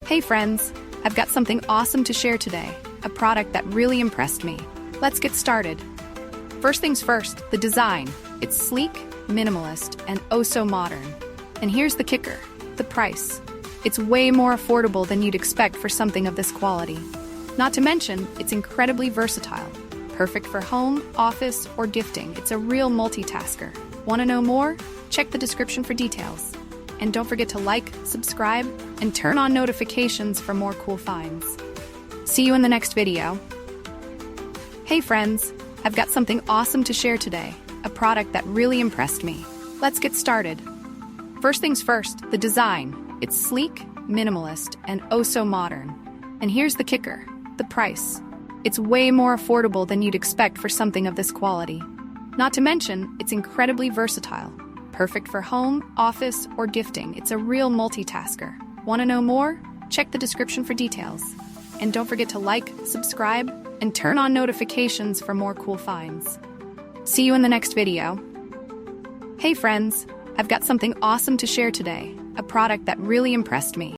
Hey friends, I've got something awesome to share today, a product that really impressed me. Let's get started. First things first, the design. It's sleek, minimalist, and oh so modern. And here's the kicker, the price. It's way more affordable than you'd expect for something of this quality. Not to mention, it's incredibly versatile. Perfect for home, office, or gifting. It's a real multitasker. Want to know more? Check the description for details. And don't forget to like, subscribe, and turn on notifications for more cool finds. See you in the next video. Hey friends, I've got something awesome to share today, a product that really impressed me. Let's get started. First things first, the design. It's sleek, minimalist, and oh so modern. And here's the kicker, the price. It's way more affordable than you'd expect for something of this quality. Not to mention, it's incredibly versatile. Perfect for home, office, or gifting. It's a real multitasker. Want to know more? Check the description for details. And don't forget to like, subscribe, and turn on notifications for more cool finds. See you in the next video. Hey friends, I've got something awesome to share today, a product that really impressed me.